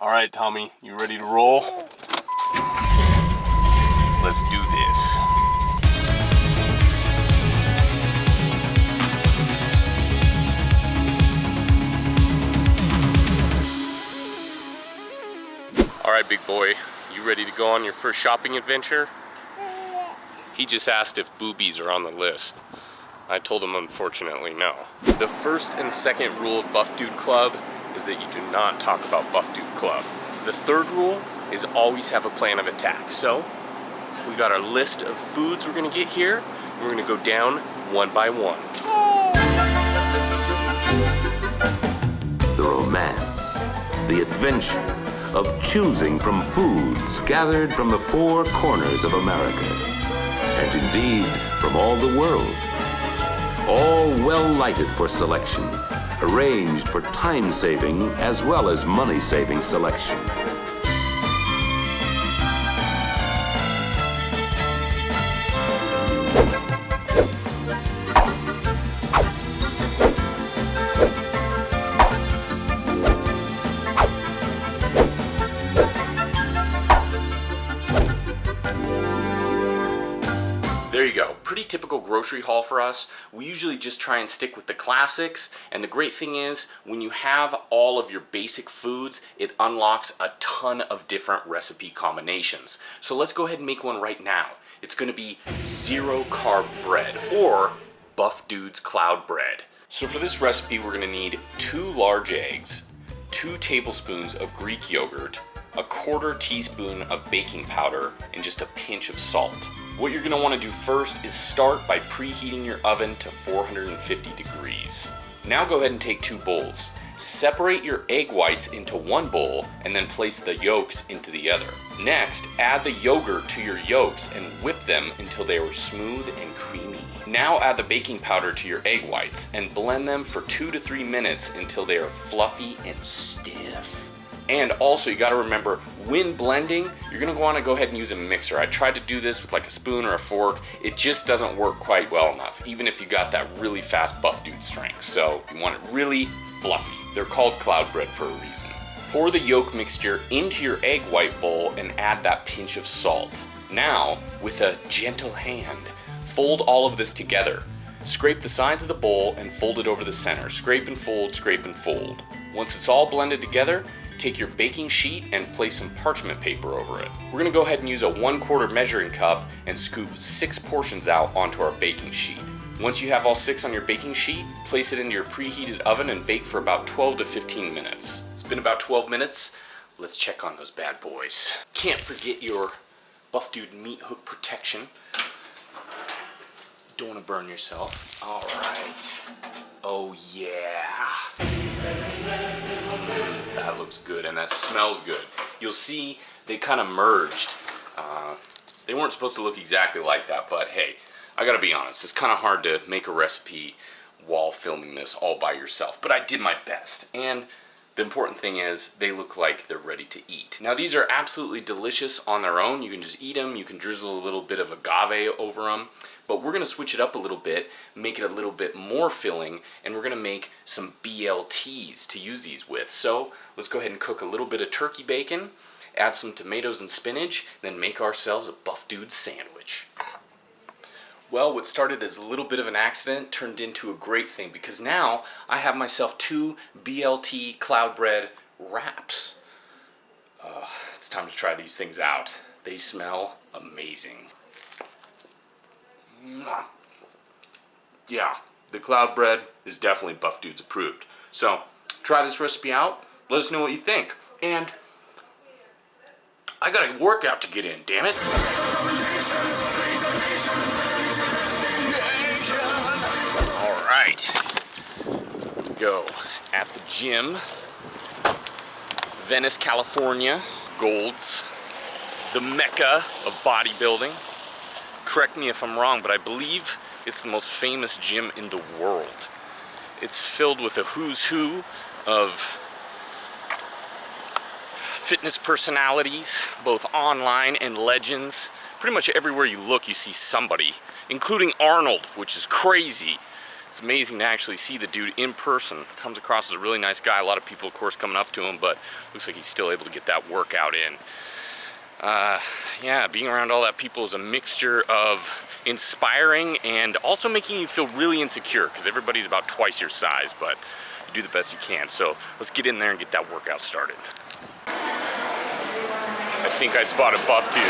All right, Tommy, you ready to roll? Let's do this. All right, big boy, you ready to go on your first shopping adventure? He just asked if boobies are on the list. I told him unfortunately no. The first and second rule of Buff Dude Club is that you do not talk about Buff Dude Club. The third rule is always have a plan of attack. So, we got our list of foods we're gonna get here. We're gonna go down one by one. The romance, the adventure of choosing from foods gathered from the four corners of America, and indeed from all the world. All well lighted for selection, arranged for time-saving as well as money-saving selection. There you go. Pretty typical grocery haul for us. We usually just try and stick with the classics, and the great thing is when you have all of your basic foods, it unlocks a ton of different recipe combinations. So let's go ahead and make one right now. It's going to be zero carb bread, or Buff Dude's Cloud Bread. So for this recipe we're going to need 2 large eggs, 2 tablespoons of Greek yogurt, a 1/4 teaspoon of baking powder, and just a pinch of salt. What you're going to want to do first is start by preheating your oven to 450 degrees. Now go ahead and take 2 bowls. Separate your egg whites into one bowl and then place the yolks into the other. Next, add the yogurt to your yolks and whip them until they are smooth and creamy. Now add the baking powder to your egg whites and blend them for 2 to 3 minutes until they are fluffy and stiff. And also, you got to remember, when blending, you're going to want to go ahead and use a mixer. I tried to do this with like a spoon or a fork. It just doesn't work quite well enough, even if you got that really fast Buff Dude strength. So you want it really fluffy. They're called cloud bread for a reason. Pour the yolk mixture into your egg white bowl and add that pinch of salt. Now, with a gentle hand, fold all of this together. Scrape the sides of the bowl and fold it over the center. Scrape and fold, scrape and fold. Once it's all blended together, take your baking sheet and place some parchment paper over it. We're going to go ahead and use a 1/4 measuring cup and scoop 6 portions out onto our baking sheet. Once you have all 6 on your baking sheet, place it into your preheated oven and bake for about 12 to 15 minutes. It's been about 12 minutes. Let's check on those bad boys. Can't forget your Buff Dude meat hook protection. Don't want to burn yourself. All right. Oh yeah. That looks good and that smells good. You'll see they kind of merged. They weren't supposed to look exactly like that, but hey, I gotta be honest, it's kind of hard to make a recipe while filming this all by yourself, but I did my best. And the important thing is they look like they're ready to eat. Now these are absolutely delicious on their own. You can just eat them. You can drizzle a little bit of agave over them. But we're going to switch it up a little bit, make it a little bit more filling, and we're going to make some BLTs to use these with. So let's go ahead and cook a little bit of turkey bacon, add some tomatoes and spinach, then make ourselves a Buff Dude sandwich. Well, what started as a little bit of an accident turned into a great thing, because now I have myself 2 BLT cloud bread wraps. It's time to try these things out. They smell amazing. Yeah, the cloud bread is definitely Buff Dudes approved. So, try this recipe out, let us know what you think. And I got a workout to get in, damn it. Alright, go at the gym, Venice, California, Gold's, the mecca of bodybuilding. Correct me if I'm wrong, but I believe it's the most famous gym in the world. It's filled with a who's who of fitness personalities, both online and legends. Pretty much everywhere you look, you see somebody, including Arnold, which is crazy. It's amazing to actually see the dude in person. Comes across as a really nice guy. A lot of people, of course, coming up to him, but looks like he's still able to get that workout in. Yeah, being around all that people is a mixture of inspiring and also making you feel really insecure, because everybody's about twice your size, but you do the best you can. So let's get in there and get that workout started. I think I spot a buff dude.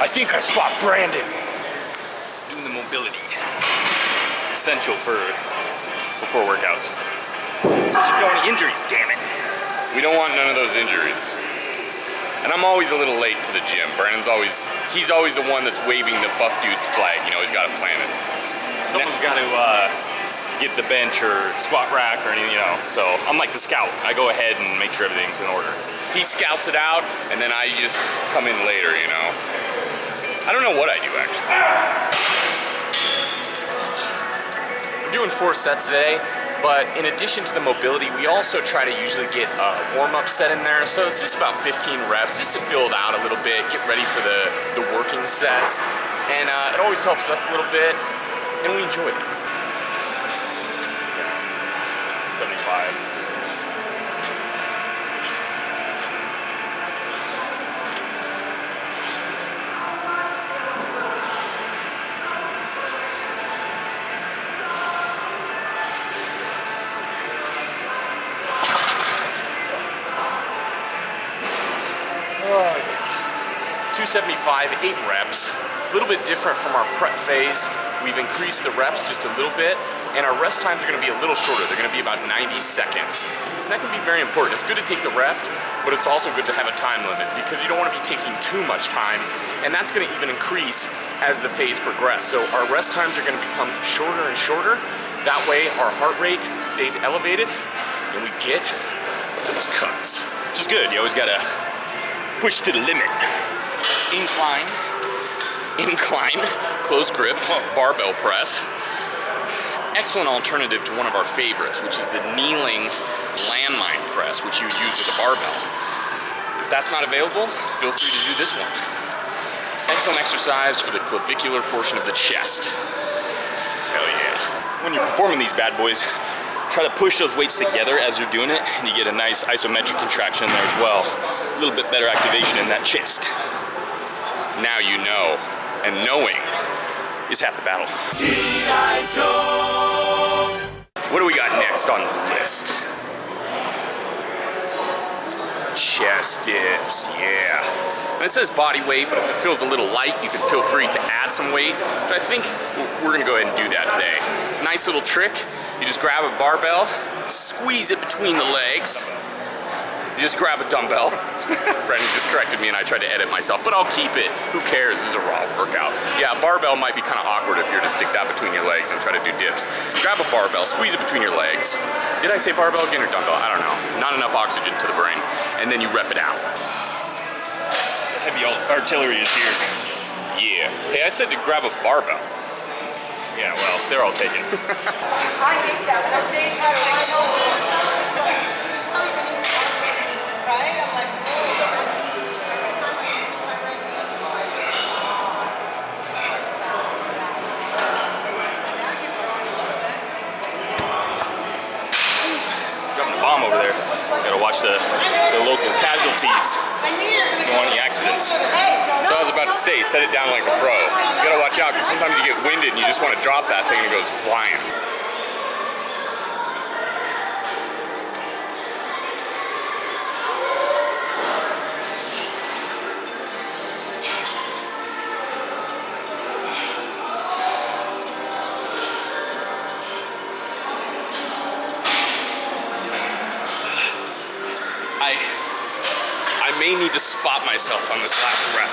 I think I spot Brandon. Doing the mobility. Essential for before workouts. Just if you don't want any injuries, damn it. We don't want none of those injuries. And I'm always a little late to the gym. Brandon's always, he's always the one that's waving the buff dude's flag. You know, he's got it planted. Someone's got to get the bench or squat rack or anything, you know. So I'm like the scout. I go ahead and make sure everything's in order. He scouts it out, and then I just come in later, you know. I don't know what I do, actually. We're doing 4 sets today. But in addition to the mobility, we also try to usually get a warm-up set in there. So it's just about 15 reps just to fill it out a little bit, get ready for the working sets. And it always helps us a little bit, and we enjoy it. 75. Oh, yeah. 275, 8 reps. A little bit different from our prep phase. We've increased the reps just a little bit, and our rest times are going to be a little shorter. They're going to be about 90 seconds. And that can be very important. It's good to take the rest, but it's also good to have a time limit because you don't want to be taking too much time, and that's going to even increase as the phase progresses. So our rest times are going to become shorter and shorter. That way our heart rate stays elevated, and we get those cuts. Which is good. You always got to push to the limit. Incline, closed grip, barbell press. Excellent alternative to one of our favorites, which is the kneeling landmine press, which you would use with a barbell. If that's not available, feel free to do this one. Excellent exercise for the clavicular portion of the chest. Hell yeah. When you're performing these bad boys, try to push those weights together as you're doing it, and you get a nice isometric contraction in there as well. A little bit better activation in that chest. Now you know, and knowing is half the battle. What do we got next on the list? Chest dips, yeah. And it says body weight, but if it feels a little light, you can feel free to add some weight. So I think we're gonna go ahead and do that today. Nice little trick. You just grab a barbell, squeeze it between the legs. You just grab a dumbbell. Brendan just corrected me and I tried to edit myself, but I'll keep it. Who cares? This is a raw workout. Yeah, a barbell might be kind of awkward if you're to stick that between your legs and try to do dips. Grab a barbell, squeeze it between your legs. Did I say barbell again or dumbbell? I don't know. Not enough oxygen to the brain. And then you rep it out. The heavy artillery is here. Yeah. Hey, I said to grab a barbell. Yeah, well, they're all taken. I hate that. That stage had a lot of right? I'm like, oh. Every time I use my right knee, Dropping a bomb over there. Gotta watch the local casualties. Don't want any accidents. So I was about to say, set it down like a pro. You gotta watch out, because sometimes you get winded and you just want to drop that thing and it goes flying. I may need to spot myself on this last rep.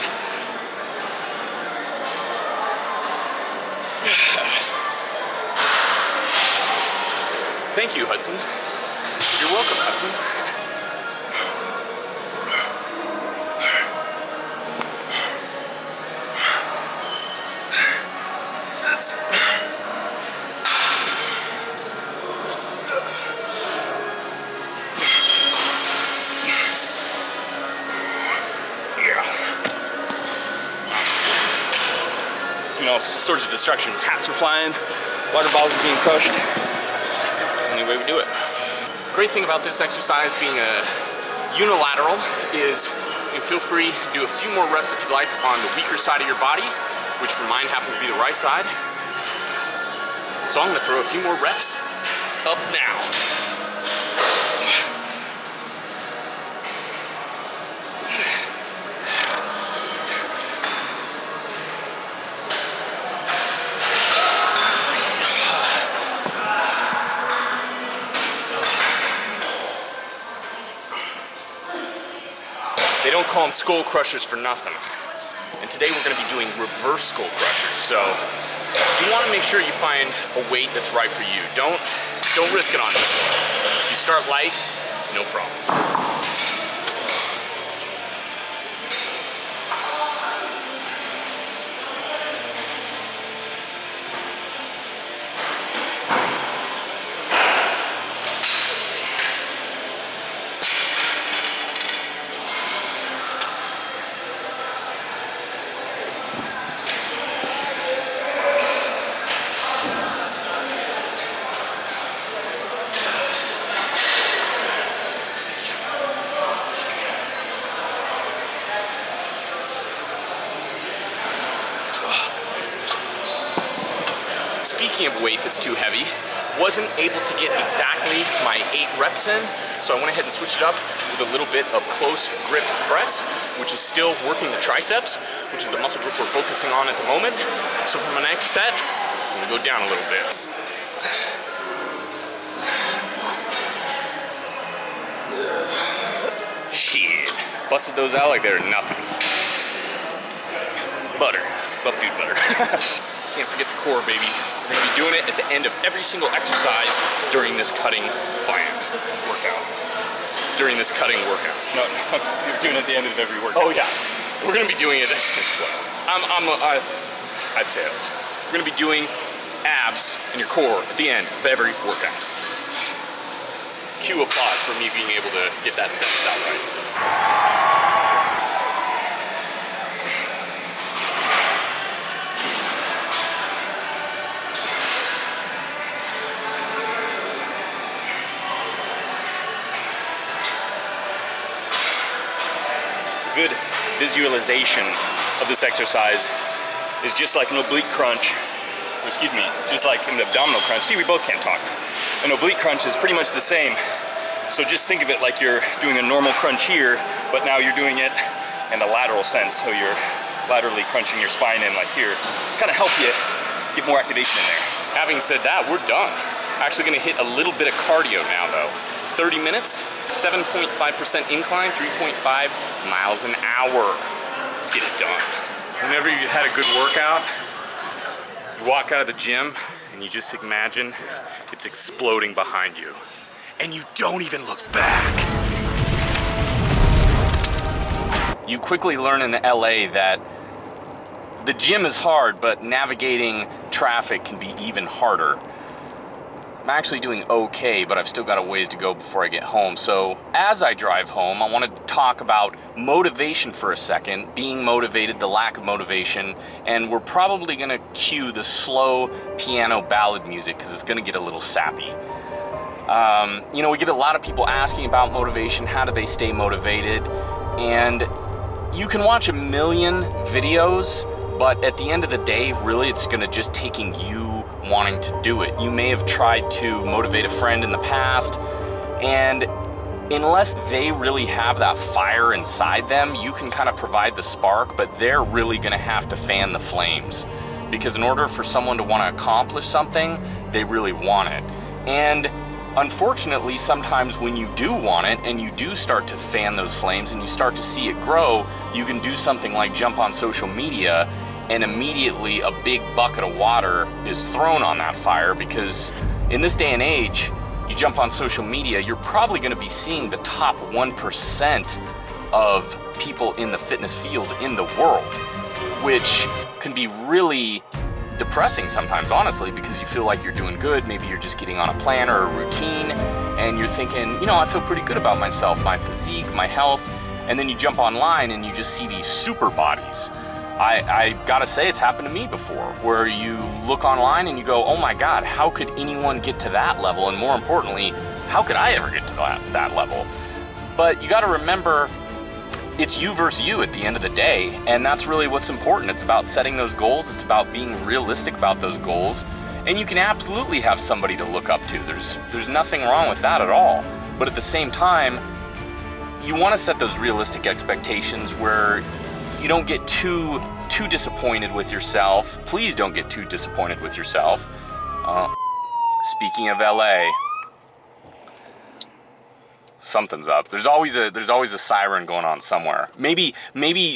Thank you, Hudson. You're welcome, Hudson. All sorts of destruction. Hats are flying. water bottles are being crushed. Only way we do it. Great thing about this exercise being a unilateral is you can feel free to do a few more reps if you like on the weaker side of your body, which for mine happens to be the right side. So I'm gonna throw a few more reps up now. They don't call them skull crushers for nothing. And today we're gonna be doing reverse skull crushers. So you wanna make sure you find a weight that's right for you. Don't risk it on this one. If you start light, it's no problem. Speaking of weight that's too heavy, wasn't able to get exactly my 8 reps in, so I went ahead and switched it up with a little bit of close grip press, which is still working the triceps, which is the muscle group we're focusing on at the moment. So for my next set, I'm gonna go down a little bit. Shit, busted those out like they're nothing. Butter, buff dude butter. Can't forget the core, baby. We're gonna be doing it at the end of every single exercise during this cutting plan workout. During this cutting workout. No, you're doing it at the end of every workout. Oh yeah, we're gonna be doing it. I failed. We're gonna be doing abs and your core at the end of every workout. Cue applause for me being able to get that sentence out right. Good visualization of this exercise is just like an oblique crunch, just like an abdominal crunch. See, we both can't talk. An oblique crunch is pretty much the same. So just think of it like you're doing a normal crunch here, but now you're doing it in a lateral sense. So you're laterally crunching your spine in like here. Kind of help you get more activation in there. Having said that, we're done. Actually gonna hit a little bit of cardio now though. 30 minutes, 7.5% incline, 3.5 miles an hour. Let's get it done. Whenever you had a good workout, you walk out of the gym and you just imagine it's exploding behind you. And you don't even look back. You quickly learn in LA that the gym is hard, but navigating traffic can be even harder. I'm actually doing okay, but I've still got a ways to go before I get home. So as I drive home, I want to talk about motivation for a second, being motivated, the lack of motivation, and we're probably going to cue the slow piano ballad music because it's going to get a little sappy. You know, we get a lot of people asking about motivation, how do they stay motivated? And you can watch a million videos, but at the end of the day, really, it's going to just taking you wanting to do it. You may have tried to motivate a friend in the past, and unless they really have that fire inside them, you can kind of provide the spark, but they're really going to have to fan the flames. Because in order for someone to want to accomplish something, they really want it. And unfortunately, sometimes when you do want it and you do start to fan those flames and you start to see it grow, you can do something like jump on social media and immediately a big bucket of water is thrown on that fire, because in this day and age, you jump on social media, you're probably going to be seeing the top 1% of people in the fitness field in the world, which can be really depressing sometimes, honestly, because you feel like you're doing good. Maybe you're just getting on a plan or a routine and you're thinking, you know, I feel pretty good about myself, my physique, my health, and then you jump online and you just see these super bodies. I gotta say, it's happened to me before, where you look online and you go, oh my God, how could anyone get to that level? And more importantly, how could I ever get to that level? But you gotta remember, it's you versus you at the end of the day, and that's really what's important. It's about setting those goals, it's about being realistic about those goals, and you can absolutely have somebody to look up to. There's nothing wrong with that at all. But at the same time, you wanna set those realistic expectations where you don't get too disappointed with yourself. Please don't get too disappointed with yourself. Speaking of LA, something's up. There's always a siren going on somewhere. Maybe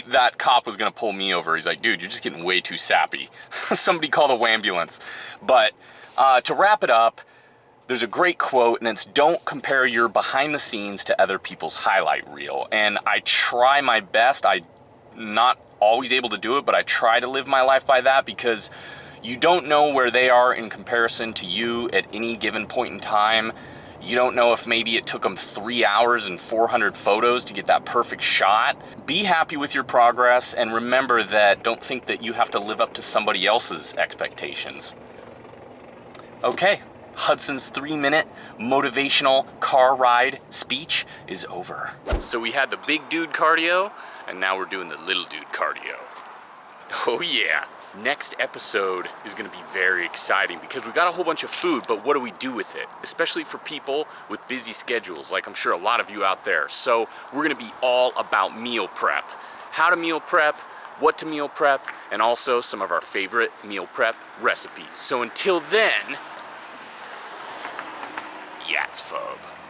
that cop was gonna pull me over. He's like, dude, you're just getting way too sappy. Somebody call the ambulance. But to wrap it up, there's a great quote, and it's, don't compare your behind the scenes to other people's highlight reel. And I try my best. I'm not always able to do it, but I try to live my life by that, because you don't know where they are in comparison to you at any given point in time. You don't know if maybe it took them 3 hours and 400 photos to get that perfect shot. Be happy with your progress, and remember that don't think that you have to live up to somebody else's expectations. Okay, Hudson's 3-minute motivational car ride speech is over. So we had the big dude cardio, and now we're doing the little dude cardio. Oh yeah. Next episode is gonna be very exciting because we got a whole bunch of food, but what do we do with it? Especially for people with busy schedules, like I'm sure a lot of you out there. So we're gonna be all about meal prep. How to meal prep, what to meal prep, and also some of our favorite meal prep recipes. So until then, Yats Phobe.